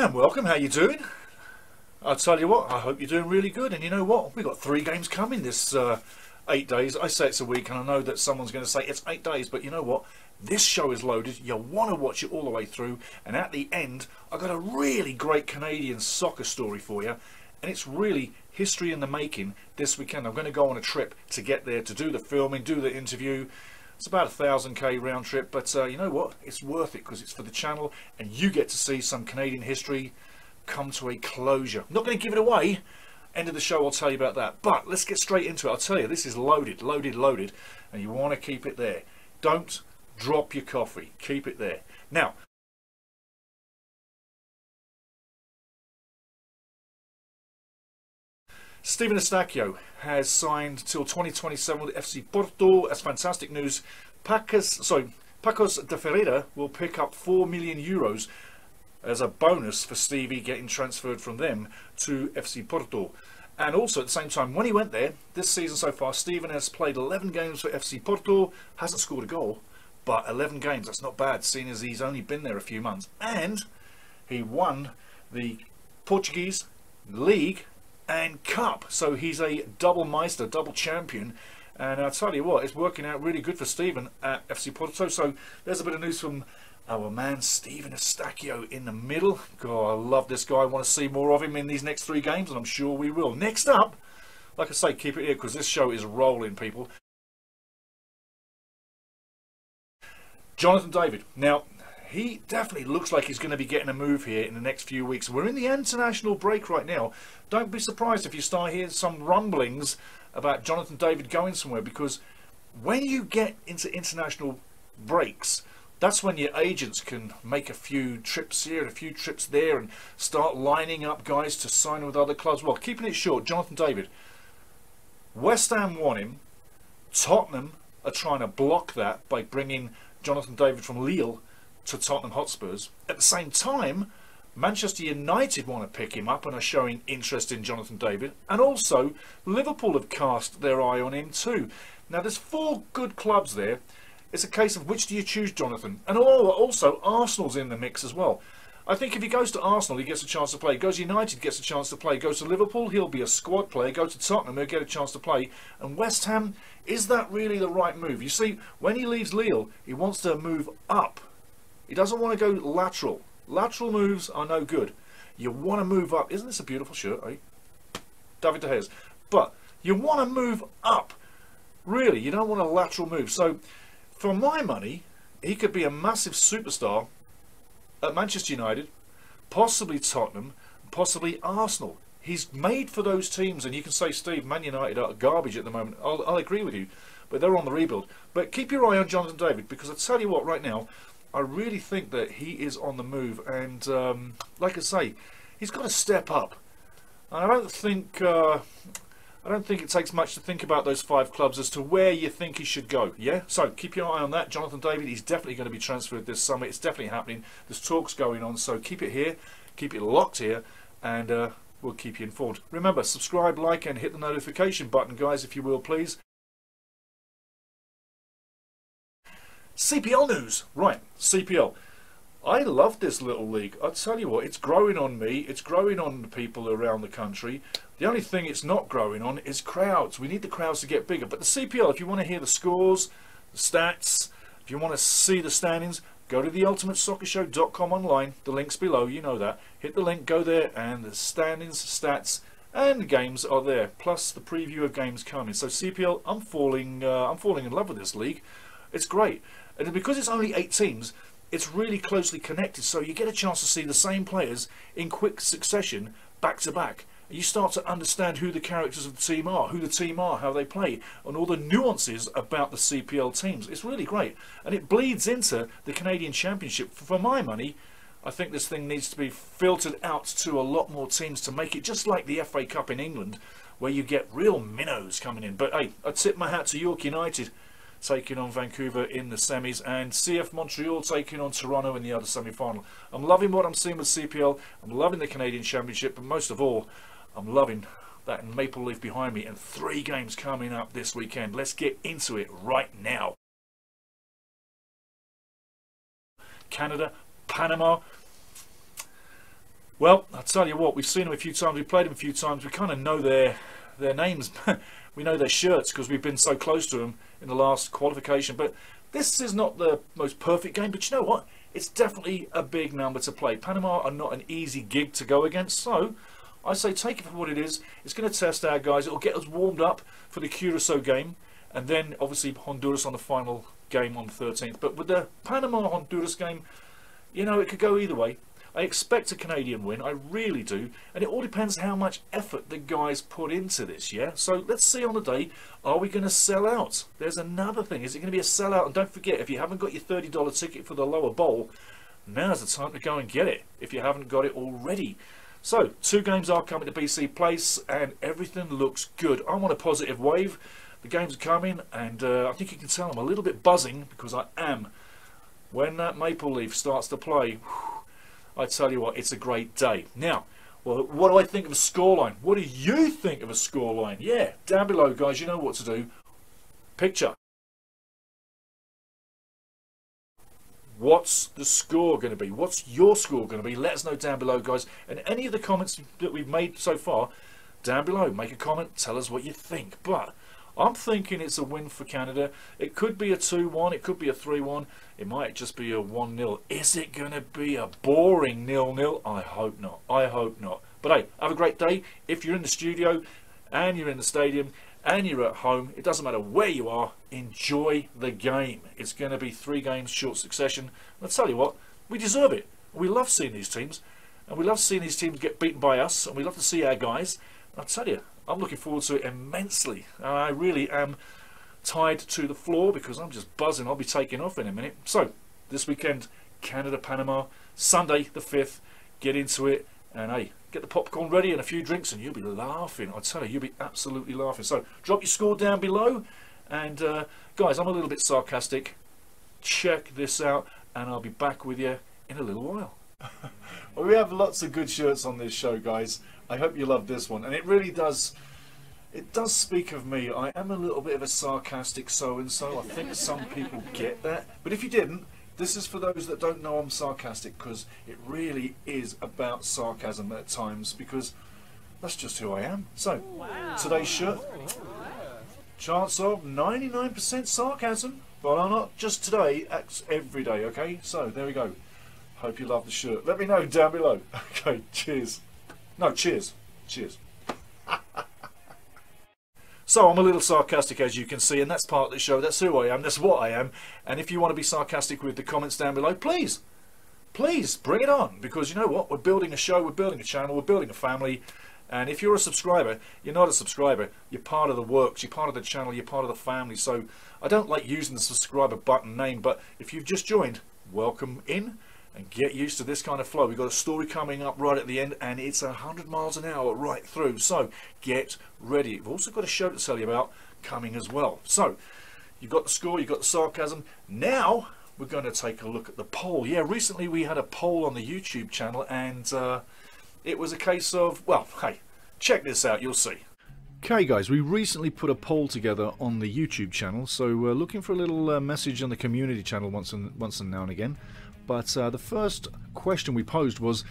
And welcome, how you doing? I'll tell you what, I hope you're doing really good. And you know what, we've got 3 games coming this 8 days. I say it's a week, and I know that someone's going to say it's 8 days, but you know what, this show is loaded. You want to watch it all the way through, and at the end I've got a really great Canadian soccer story for you, and it's really history in the making. This weekend I'm going to go on a trip to get there, to do the filming, do the interview. It's about a 1,000k round trip, but you know what, it's worth it because it's for the channel and you get to see some Canadian history come to a closure. I'm not going to give it away. End of the show I'll tell you about that, but let's get straight into it. I'll tell you, this is loaded, and you want to keep it there. Don't drop your coffee, keep it there. Now, Steven Eustáquio has signed till 2027 with FC Porto. That's fantastic news. Pacos de Ferreira will pick up 4 million euros as a bonus for Stevie getting transferred from them to FC Porto. And also at the same time, when he went there, this season so far, Steven has played 11 games for FC Porto, hasn't scored a goal, but 11 games, that's not bad, seeing as he's only been there a few months. And he won the Portuguese League and Cup, so he's a double Meister, double champion. And I'll tell you what, it's working out really good for Steven at FC Porto. So there's a bit of news from our man Steven Eustáquio in the middle. God, I love this guy. I want to see more of him in these next 3 games, and I'm sure we will. Next up, like I say, keep it here because this show is rolling, people. Jonathan David. Now, he definitely looks like he's going to be getting a move here in the next few weeks. We're in the international break right now. Don't be surprised if you start hearing some rumblings about Jonathan David going somewhere, because when you get into international breaks, that's when your agents can make a few trips here and a few trips there and start lining up guys to sign with other clubs. Well, keeping it short, Jonathan David, West Ham want him. Tottenham are trying to block that by bringing Jonathan David from Lille to Tottenham Hotspurs. At the same time, Manchester United want to pick him up and are showing interest in Jonathan David, and also Liverpool have cast their eye on him too. Now there's 4 good clubs there. It's a case of which do you choose, Jonathan? And also Arsenal's in the mix as well. I think if he goes to Arsenal, he gets a chance to play. Goes to United, gets a chance to play. Goes to Liverpool, he'll be a squad player. Go to Tottenham, he'll get a chance to play. And West Ham, is that really the right move? You see, when he leaves Lille, he wants to move up. He doesn't want to go lateral. Lateral moves are no good. You want to move up. Isn't this a beautiful shirt, eh? David De Gea's. But you want to move up. Really, you don't want a lateral move. So, for my money, he could be a massive superstar at Manchester United, possibly Tottenham, possibly Arsenal. He's made for those teams, and you can say, Steve, Man United are garbage at the moment. I'll agree with you, but they're on the rebuild. But keep your eye on Jonathan David, because I tell you what, right now, I really think that he is on the move, and like I say, he's got to step up. I don't think it takes much to think about those 5 clubs as to where you think he should go. Yeah, so keep your eye on that. Jonathan David, he's definitely going to be transferred this summer. It's definitely happening. There's talks going on, so keep it here, keep it locked here, and we'll keep you informed. Remember, subscribe, like, and hit the notification button, guys, if you will, please. CPL news. Right, CPL. I love this little league. I'll tell you what, it's growing on me. It's growing on the people around the country. The only thing it's not growing on is crowds. We need the crowds to get bigger. But the CPL, if you want to hear the scores, the stats, if you want to see the standings, go to theultimatesoccershow.com online. The link's below, you know that. Hit the link, go there, and the standings, stats, and the games are there. Plus the preview of games coming. So CPL, I'm falling in love with this league. It's great. And because it's only 8 teams, it's really closely connected, so you get a chance to see the same players in quick succession, back to back. You start to understand who the characters of the team are, who the team are, how they play, and all the nuances about the CPL teams. It's really great, and it bleeds into the Canadian Championship. For my money, I think this thing needs to be filtered out to a lot more teams to make it just like the FA Cup in England, where you get real minnows coming in. But hey, I tip my hat to York United taking on Vancouver in the semis, and CF Montreal taking on Toronto in the other semi-final. I'm loving what I'm seeing with CPL. I'm loving the Canadian Championship, but most of all, I'm loving that Maple Leaf behind me, and 3 games coming up this weekend. Let's get into it right now. Canada, Panama. Well, I'll tell you what, we've seen them a few times, we've played them a few times, we kind of know their names. We know their shirts because we've been so close to them in the last qualification. But this is not the most perfect game, but you know what? It's definitely a big number to play. Panama are not an easy gig to go against, so I say take it for what it is. It's going to test our guys. It'll get us warmed up for the Curacao game, and then obviously Honduras on the final game on the 13th. But with the Panama-Honduras game, you know, it could go either way. I expect a Canadian win, I really do, and it all depends how much effort the guys put into this, yeah? So let's see on the day, are we going to sell out? There's another thing, is it going to be a sellout? And don't forget, if you haven't got your $30 ticket for the lower bowl, now's the time to go and get it, if you haven't got it already. So, 2 games are coming to BC Place, and everything looks good. I'm on a positive wave, the games are coming, and I think you can tell I'm a little bit buzzing, because I am. When that Maple Leaf starts to play, whew, I tell you what, it's a great day. Now, well, what do I think of a scoreline? What do you think of a scoreline? Yeah, down below, guys, you know what to do. Picture. What's the score going to be? What's your score going to be? Let us know down below, guys. And any of the comments that we've made so far, down below, make a comment, tell us what you think. But I'm thinking it's a win for Canada. It could be a 2-1, it could be a 3-1, it might just be a 1-0. Is it going to be a boring 0-0? I hope not. I hope not. But hey, have a great day. If you're in the studio and you're in the stadium and you're at home, it doesn't matter where you are, enjoy the game. It's going to be 3 games short succession. I'll tell you what, we deserve it. We love seeing these teams, and we love seeing these teams get beaten by us, and we love to see our guys. I'll tell you, I'm looking forward to it immensely. I really am tied to the floor because I'm just buzzing. I'll be taking off in a minute. So, this weekend, Canada-Panama, Sunday the 5th. Get into it, and hey, get the popcorn ready and a few drinks, and you'll be laughing. I tell you, you'll be absolutely laughing. So, drop your score down below, and guys, I'm a little bit sarcastic. Check this out, and I'll be back with you in a little while. Well, we have lots of good shirts on this show, guys. I hope you love this one, and it really does. It does speak of me. I am a little bit of a sarcastic so-and-so. I think some people get that, but if you didn't, this is for those that don't know I'm sarcastic, because it really is about sarcasm at times, because that's just who I am. So, today's shirt, chance of 99% sarcasm, but I'm not just today, it's every day, okay? So, there we go. Hope you love the shirt. Let me know down below. Okay, cheers. No, cheers. Cheers. So I'm a little sarcastic, as you can see, and that's part of the show. That's who I am. That's what I am. And if you want to be sarcastic with the comments down below, please bring it on. Because you know what? We're building a show. We're building a channel. We're building a family. And if you're a subscriber, you're not a subscriber. You're part of the works. You're part of the channel. You're part of the family. So I don't like using the subscriber button name, but if you've just joined, welcome in. And get used to this kind of flow. We've got a story coming up right at the end, and it's 100 miles an hour right through. So get ready. We've also got a show to tell you about coming as well. So you've got the score, you've got the sarcasm. Now we're going to take a look at the poll. Yeah, recently we had a poll on the YouTube channel, and it was a case of, well, hey, check this out, you'll see. Okay guys, we recently put a poll together on the YouTube channel, so we're looking for a little message on the community channel once and now and again. But the first question we posed was,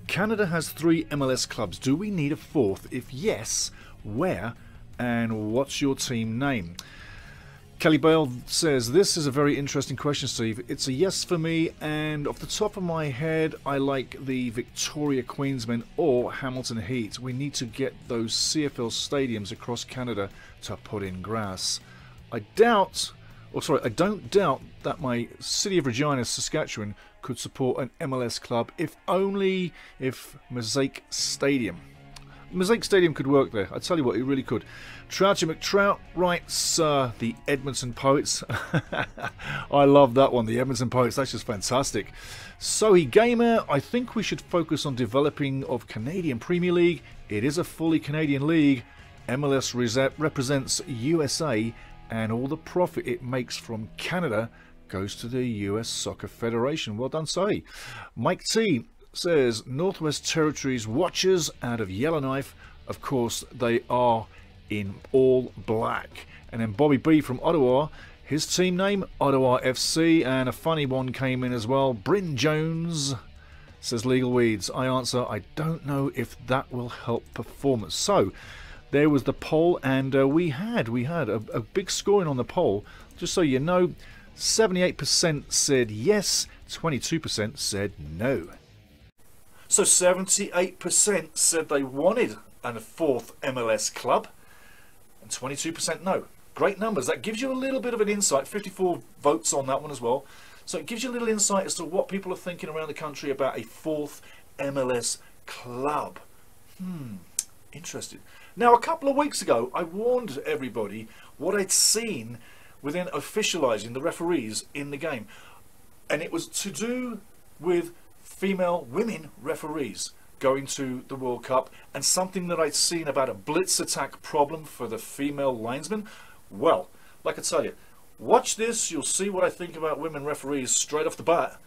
Canada has 3 MLS clubs. Do we need a 4th? If yes, where? And what's your team name? Kelly Bale says, this is a very interesting question, Steve. It's a yes for me, and off the top of my head, I like the Victoria Queensmen or Hamilton Heat. We need to get those CFL stadiums across Canada to put in grass. I don't doubt that my city of Regina, Saskatchewan, could support an MLS club, if only if Mosaic Stadium. Mosaic Stadium could work there. I tell you what, it really could. Trouty McTrout writes, the Edmonton Poets. I love that one, the Edmonton Poets. That's just fantastic. Sohi Gamer, I think we should focus on developing of Canadian Premier League. It is a fully Canadian league. MLS represents USA, and all the profit it makes from Canada goes to the US Soccer Federation. Well done, Sohi. Mike T says, Northwest Territories watchers out of Yellowknife. Of course, they are in all black. And then Bobby B from Ottawa, his team name, Ottawa FC. And a funny one came in as well, Bryn Jones. says Legal Weeds. I answer, I don't know if that will help performance. So there was the poll, and we had a big scoring on the poll. Just so you know, 78% said yes, 22% said no. So 78% said they wanted a fourth MLS club, and 22% no. Great numbers. That gives you a little bit of an insight. 54 votes on that one as well. So it gives you a little insight as to what people are thinking around the country about a fourth MLS club. Interesting. Now, a couple of weeks ago, I warned everybody what I'd seen within officialising the referees in the game. And it was to do with women referees going to the World Cup, and something that I'd seen about a blitz attack problem for the female linesmen. Well, like I tell you, watch this, you'll see what I think about women referees straight off the bat,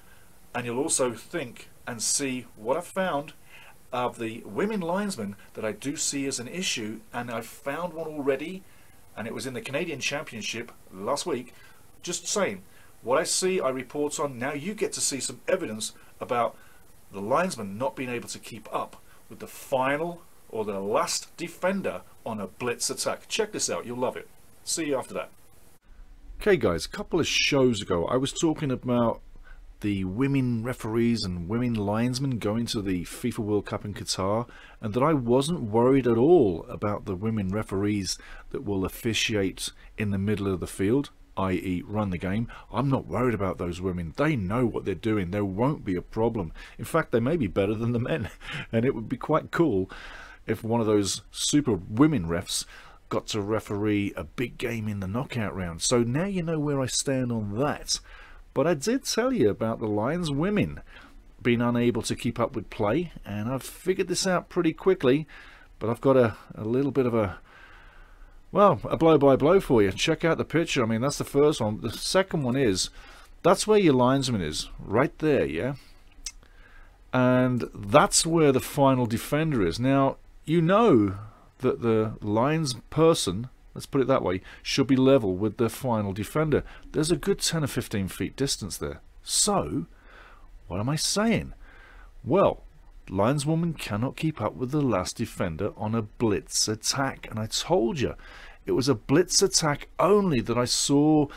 and you'll also think and see what I've found of the women linesmen that I do see as an issue. And I've found one already, and it was in the Canadian Championship last week. Just saying, what I see, I report on. Now you get to see some evidence about the linesman not being able to keep up with the final or the last defender on a blitz attack. Check this out, you'll love it. See you after that. Okay guys, a couple of shows ago I was talking about the women referees and women linesmen going to the FIFA World Cup in Qatar, and that I wasn't worried at all about the women referees that will officiate in the middle of the field, i.e. run the game. I'm not worried about those women. They know what they're doing. There won't be a problem. In fact, they may be better than the men, and it would be quite cool if one of those super women refs got to referee a big game in the knockout round. So now you know where I stand on that. But I did tell you about the Lions women being unable to keep up with play, and I've figured this out pretty quickly, but I've got a little bit of a blow-by-blow for you. Check out the picture. I mean, that's the first one. The second one is, that's where your linesman is, right there, yeah? And that's where the final defender is. Now, you know that the lines person, let's put it that way, should be level with the final defender. There's a good 10 or 15 feet distance there. So, what am I saying? Well, lineswoman cannot keep up with the last defender on a blitz attack. And I told you, it was a blitz attack only that I saw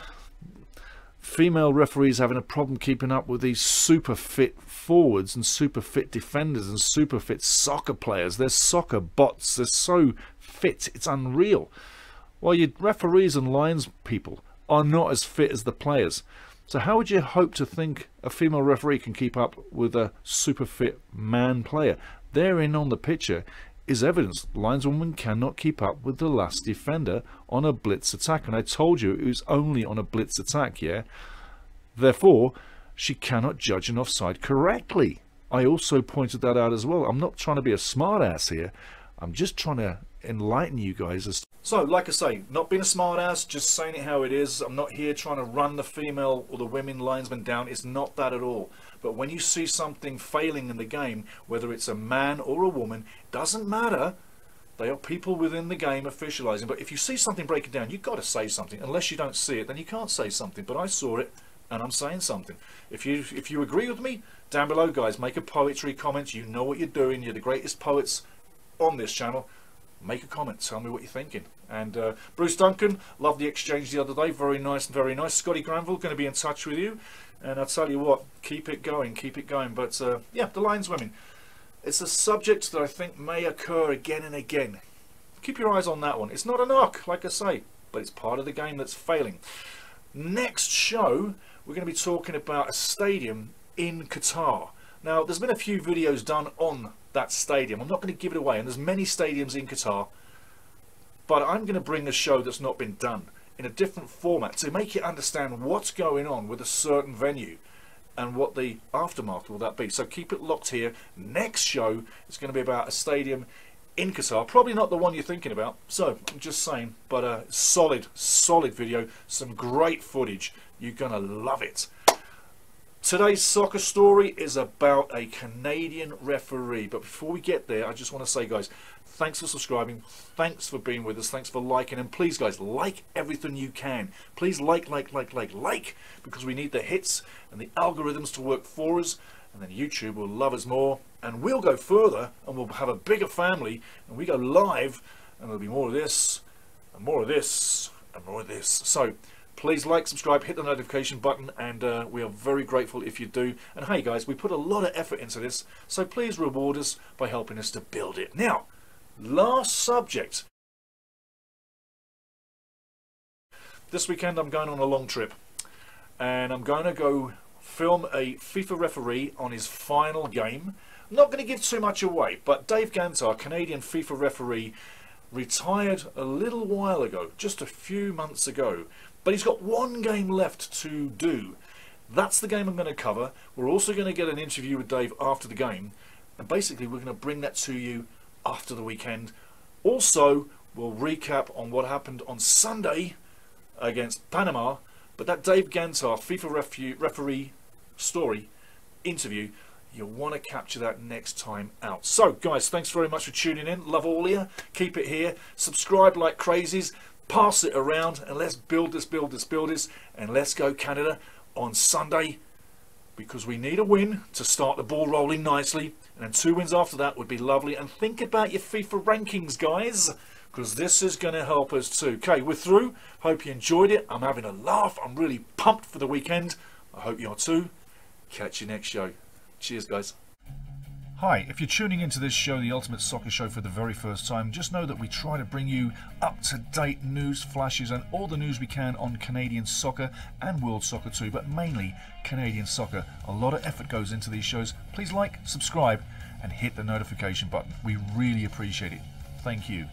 female referees having a problem keeping up with these super fit forwards and super fit defenders and super fit soccer players. They're soccer bots. They're so fit, it's unreal. Well, your referees and lines people are not as fit as the players. So how would you hope to think a female referee can keep up with a super fit man player? Therein on the picture is evidence lineswoman cannot keep up with the last defender on a blitz attack. And I told you it was only on a blitz attack, yeah? Therefore, she cannot judge an offside correctly. I also pointed that out as well. I'm not trying to be a smart ass here. I'm just trying to enlighten you guys as so, like I say, not being a smart ass, just saying it how it is. I'm not here trying to run the female or the women linesmen down. It's not that at all. But when you see something failing in the game, whether it's a man or a woman, doesn't matter. They are people within the game officializing. But if you see something breaking down, you've got to say something. Unless you don't see it, then you can't say something. But I saw it, and I'm saying something. If you agree with me, down below, guys, make a poetry comment. You know what you're doing. You're the greatest poets on this channel. Make a comment, tell me what you're thinking. And Bruce Duncan, loved the exchange the other day, very nice, very nice. Scotty Granville, going to be in touch with you, and I'll tell you what, keep it going. But yeah, the lineswomen, it's a subject that I think may occur again and again. Keep your eyes on that one. It's not a knock, like I say, but it's part of the game that's failing. Next show, we're going to be talking about a stadium in Qatar. Now, there's been a few videos done on that stadium. I'm not going to give it away, and there's many stadiums in Qatar, but I'm going to bring a show that's not been done in a different format to make you understand what's going on with a certain venue and what the aftermath will that be. So keep it locked here. Next show is going to be about a stadium in Qatar, probably not the one you're thinking about, so I'm just saying, but a solid video, some great footage. You're going to love it. Today's soccer story is about a Canadian referee, but before we get there, I just want to say, guys, thanks for subscribing, thanks for being with us, thanks for liking, and please, guys, like everything you can. Please like, because we need the hits and the algorithms to work for us, and then YouTube will love us more, and we'll go further and we'll have a bigger family, and we go live and there'll be more of this and more of this and more of this. So please like, subscribe, hit the notification button, and we are very grateful if you do. And hey guys, we put a lot of effort into this, so please reward us by helping us to build it. Now, last subject. This weekend I'm going on a long trip, and I'm going to go film a FIFA referee on his final game. I'm not going to give too much away, but Dave Gantar, Canadian FIFA referee, retired a little while ago, just a few months ago, but he's got one game left to do. That's the game I'm going to cover. We're also going to get an interview with Dave after the game, and basically we're going to bring that to you after the weekend. Also, we'll recap on what happened on Sunday against Panama, but that Dave Gantar FIFA referee story interview, you'll want to capture that next time out. So guys, thanks very much for tuning in. Love all of you. Keep it here. Subscribe like crazies. Pass it around, and let's build this, and let's go Canada on Sunday, because we need a win to start the ball rolling nicely, and then 2 wins after that would be lovely. And think about your FIFA rankings, guys, because this is going to help us too. Okay, we're through. Hope you enjoyed it. I'm having a laugh. I'm really pumped for the weekend. I hope you are too. Catch you next show. Cheers, guys. Hi, if you're tuning into this show, the Ultimate Soccer Show, for the very first time, just know that we try to bring you up-to-date news, flashes, and all the news we can on Canadian soccer and world soccer too, but mainly Canadian soccer. A lot of effort goes into these shows. Please like, subscribe, and hit the notification button. We really appreciate it. Thank you.